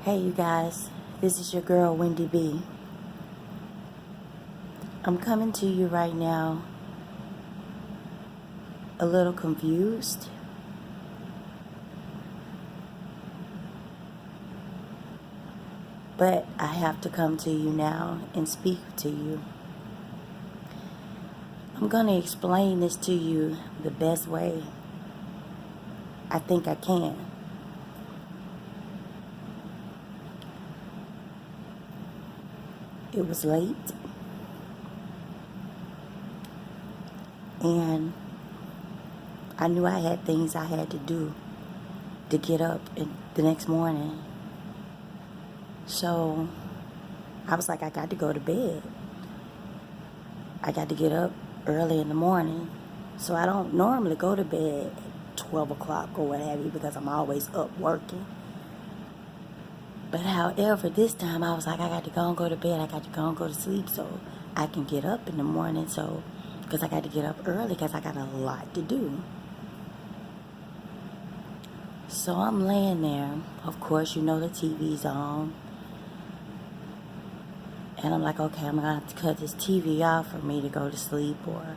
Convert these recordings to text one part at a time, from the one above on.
Hey you guys, this is your girl Wendy B. I'm coming to you right now a little confused, but I have to come to you now and speak to you. I'm going to explain this to you the best way I think I can. It was late, and I knew I had things I had to do to get up the next morning. So I was like, I got to go to bed. I got to get up early in the morning. So I don't normally go to bed at 12 o'clock or what have you because I'm always up working. But however, this time I was like, I got to go and go to bed. I got to go and go to sleep so I can get up in the morning. So, because I got to get up early because I got a lot to do. So I'm laying there. Of course, you know the TV's on. And I'm like, okay, I'm going to have to cut this TV off for me to go to sleep. Or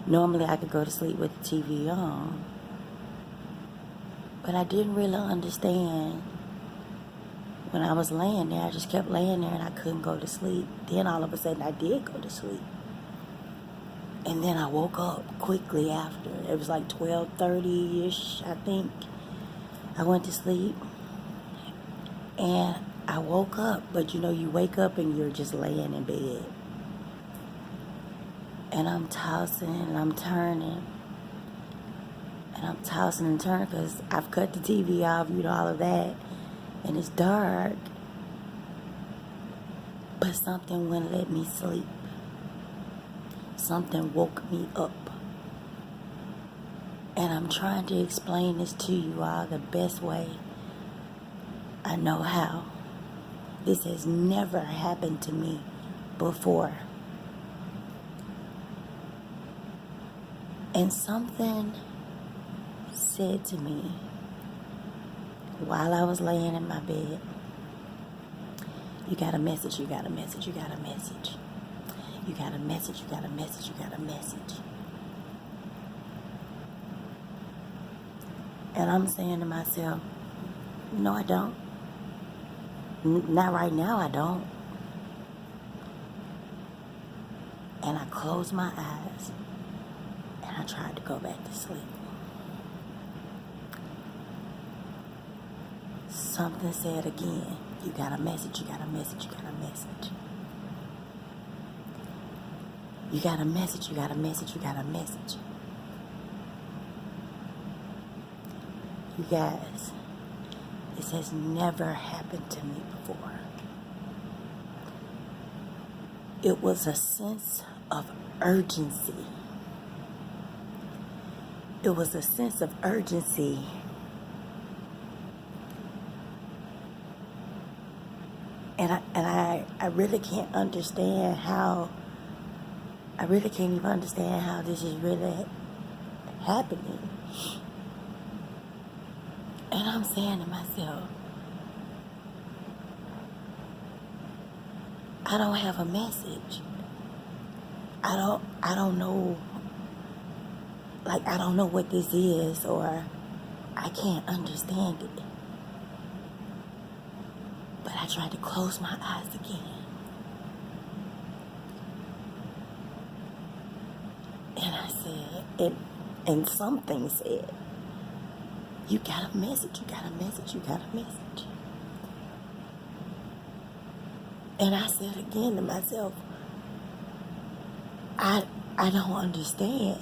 normally I could go to sleep with the TV on. But I didn't really understand. When I was laying there, I just kept laying there and I couldn't go to sleep. Then all of a sudden I did go to sleep. And then I woke up quickly after. It was like 12:30-ish, I think. I went to sleep. And I woke up. But you know, you wake up and you're just laying in bed. And I'm tossing and I'm turning. And I'm tossing and turning because I've cut the TV off, you know, all of that. And it's dark. But something wouldn't let me sleep. Something woke me up. And I'm trying to explain this to you all the best way I know how. This has never happened to me before. And something said to me while I was laying in my bed, you got a message, you got a message, you got a message. You got a message, you got a message, you got a message. And I'm saying to myself, no, I don't. Not right now, I don't. And I closed my eyes and I tried to go back to sleep. Something said again, you got a message, you got a message, you got a message. You got a message, you got a message, you got a message. You guys, this has never happened to me before. It was a sense of urgency. It was a sense of urgency. And I really can't understand how, I really can't even understand how this is really happening. And I'm saying to myself, I don't have a message. I don't know, like I don't know what this is, or I can't understand it. But I tried to close my eyes again. And I said, and something said, you got a message, you got a message, you got a message. And I said again to myself, I don't understand.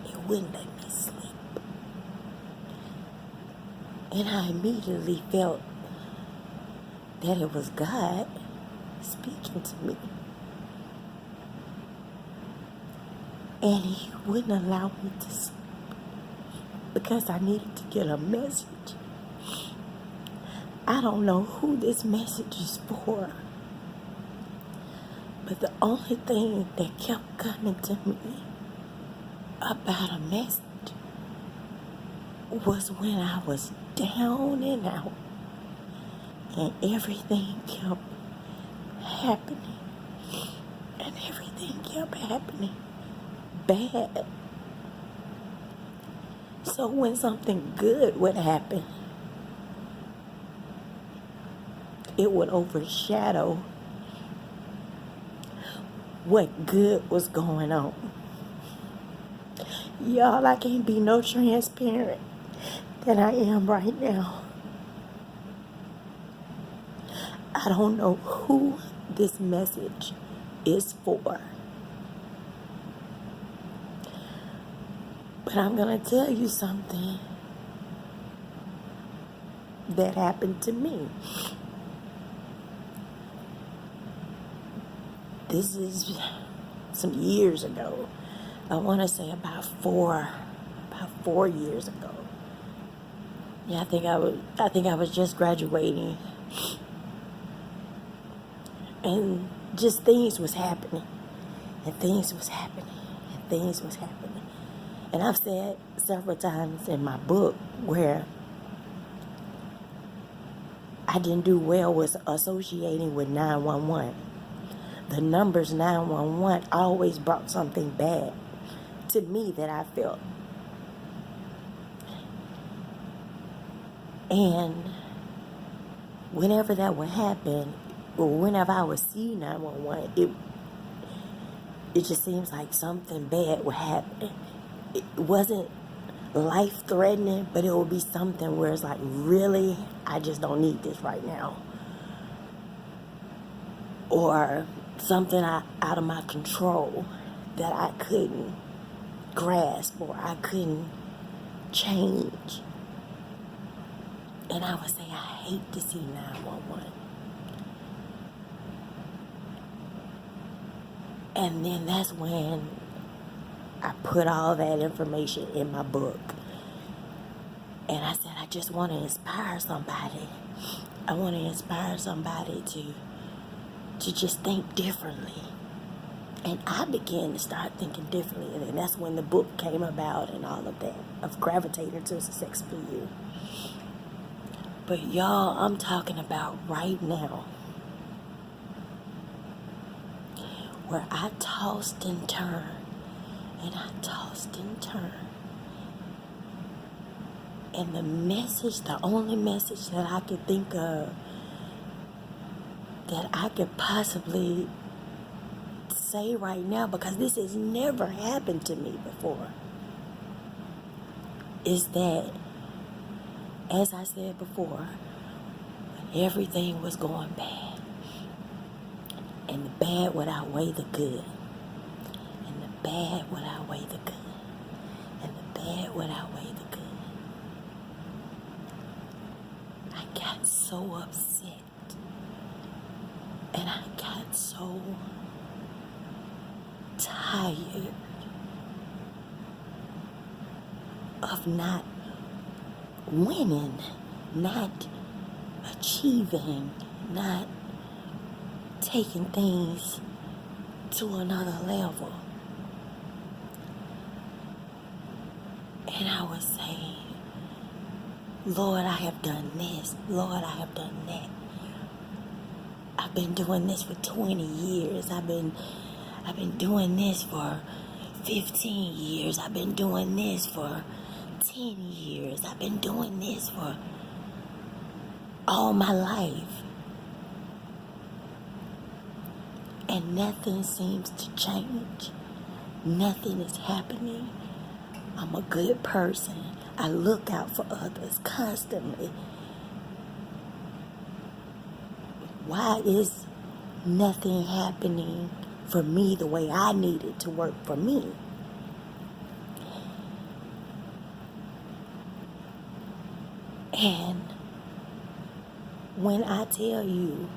It wouldn't let me sleep. And I immediately felt that it was God speaking to me. And He wouldn't allow me to sleep because I needed to get a message. I don't know who this message is for, but the only thing that kept coming to me about a message was when I was down and out and everything kept happening and everything kept happening bad. So when something good would happen, it would overshadow what good was going on. Y'all, I can't be no transparent than I am right now. I don't know who this message is for, but I'm going to tell you something that happened to me. This is some years ago. I want to say about four years ago. Yeah, I think I was just graduating, and just things was happening, and things was happening, and things was happening. And I've said several times in my book where I didn't do well with associating with 911. The numbers 911 always brought something bad to me that I felt. And whenever that would happen, or whenever I would see 911, it just seems like something bad would happen. It wasn't life-threatening, but it would be something where it's like, really, I just don't need this right now. Or something out of my control that I couldn't grasp or I couldn't change. And I would say, I hate to see 911. And then that's when I put all that information in my book. And I said, I just want to inspire somebody. I want to inspire somebody to just think differently. And I began to start thinking differently. And that's when the book came about and all of that, of Gravitating to Success for You. But y'all, I'm talking about right now, where I tossed and turned, and I tossed and turned. And the only message that I could think of that I could possibly say right now, because this has never happened to me before, is that, as I said before, when everything was going bad, and the bad would outweigh the good, and the bad would outweigh the good, and the bad would outweigh the good, I got so upset, and I got so tired of not winning, not achieving, not taking things to another level. And I was saying, Lord, I have done this. Lord, I have done that. I've been doing this for 20 years. I've been doing this for 15 years. I've been doing this for 10 years. I've been doing this for all my life. And nothing seems to change. Nothing is happening. I'm a good person. I look out for others constantly. Why is nothing happening for me the way I need it to work for me? And when I tell you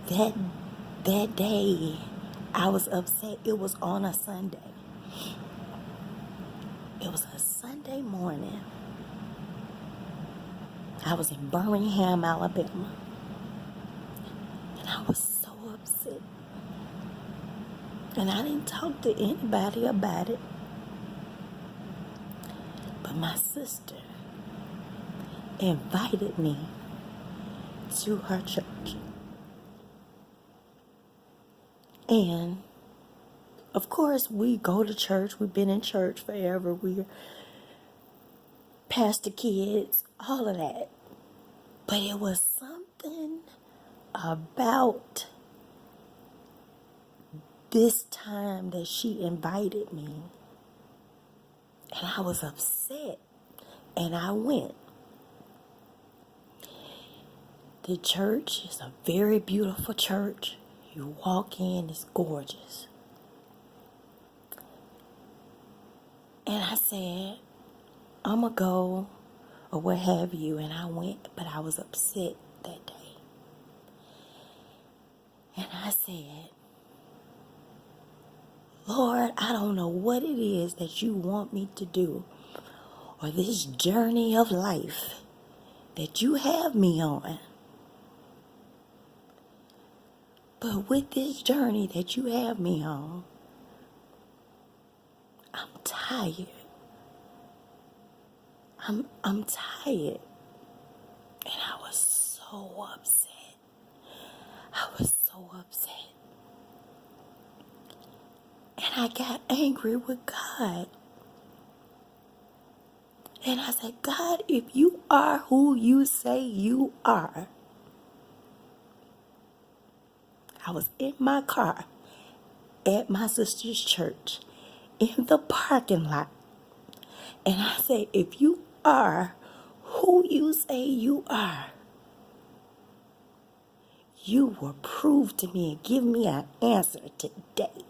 that day I was upset, it was on a Sunday. It was a Sunday morning. I was in Birmingham, Alabama. And I was so upset. And I didn't talk to anybody about it but my sister invited me to her church. And of course, we go to church. We've been in church forever. We're pastor kids, all of that. But it was something about this time that she invited me. And I was upset. And I went. The church is a very beautiful church. You walk in, it's gorgeous. And I said, I'm going to go or what have you. And I went, but I was upset that day. And I said, Lord, I don't know what it is that you want me to do, or this journey of life that you have me on. But with this journey that you have me on, I'm tired. I'm tired. And I was so upset. I was so upset. And I got angry with God. And I said, God, if you are who you say you are. I was in my car at my sister's church in the parking lot. And I said, if you are who you say you are, you will prove to me and give me an answer today.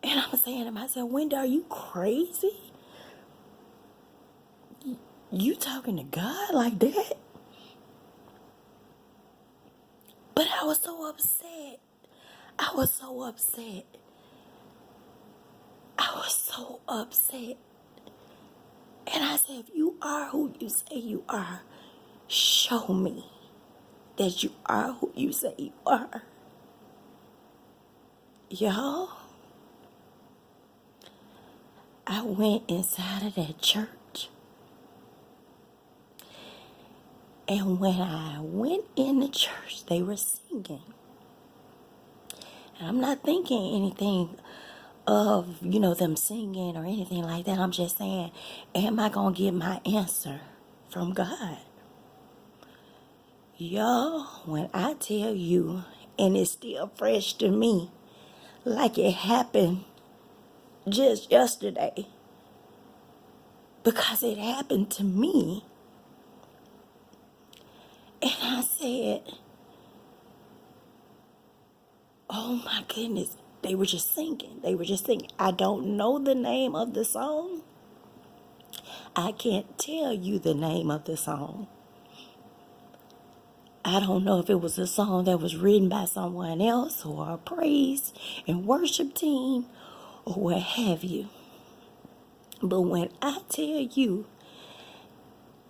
And I'm saying to myself, Wendy, are you crazy? You talking to God like that? But I was so upset. I was so upset. I was so upset. And I said, if you are who you say you are, show me that you are who you say you are. Y'all, I went inside of that church. And when I went in the church, they were singing. And I'm not thinking anything of, them singing or anything like that. I'm just saying, am I going to get my answer from God? Y'all, when I tell you, and it's still fresh to me, like it happened just yesterday, because it happened to me. And I said, oh my goodness, they were just singing. I don't know the name of the song. I can't tell you the name of the song. I don't know if it was a song that was written by someone else or a praise and worship team or what have you. But when I tell you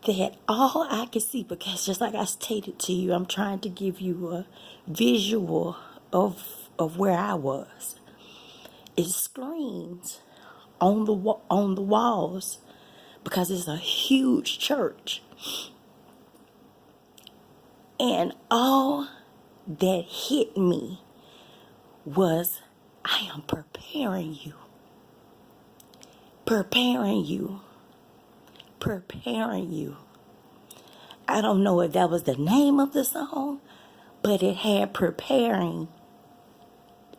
that all I could see, because just like I stated to you, I'm trying to give you a visual of where I was. It screens on the walls because it's a huge church. And all that hit me was, I am preparing you. Preparing you. Preparing you. I don't know if that was the name of the song, but it had preparing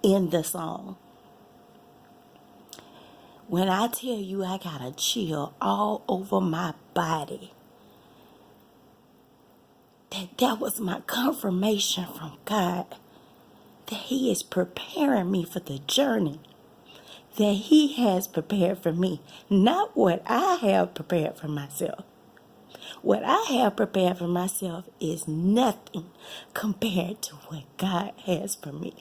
in the song. When I tell you I got a chill all over my body, that was my confirmation from God that He is preparing me for the journey that He has prepared for me, not what I have prepared for myself. What I have prepared for myself is nothing compared to what God has for me.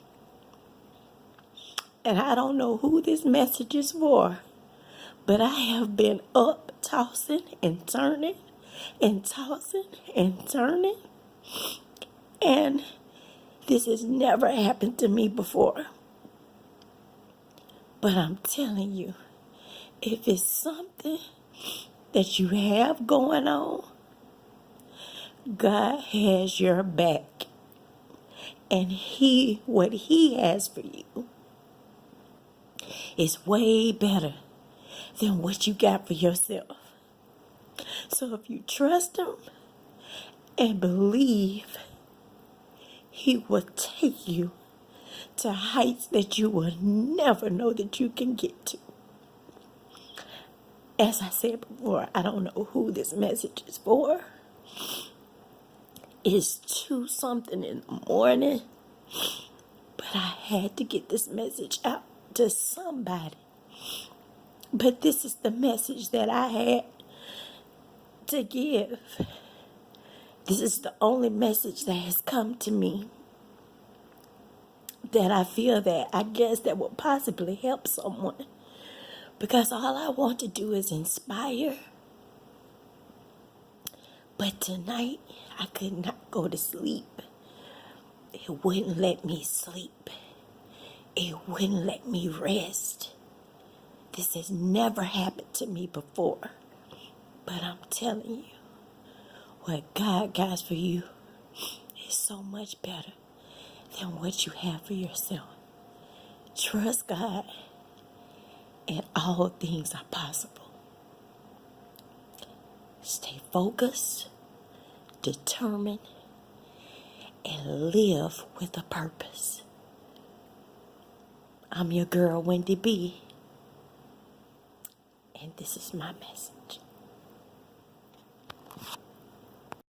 And I don't know who this message is for, but I have been up, tossing and turning and tossing and turning. And This has never happened to me before. But I'm telling you, if it's something that you have going on, God has your back. And what he has for you is way better than what you got for yourself. So if you trust him and believe, he will take you to heights that you will never know that you can get to. As I said before, I don't know who this message is for. It's 2 something in the morning, but I had to get this message out to somebody. But this is the message that I had to give. This is the only message that has come to me that I feel that I guess that will possibly help someone. Because all I want to do is inspire. But tonight, I could not go to sleep. It wouldn't let me sleep. It wouldn't let me rest. This has never happened to me before. But I'm telling you, what God got for you is so much better than what you have for yourself. Trust God, and all things are possible. Stay focused, determined, and live with a purpose. I'm your girl, Wendy B., and this is my message.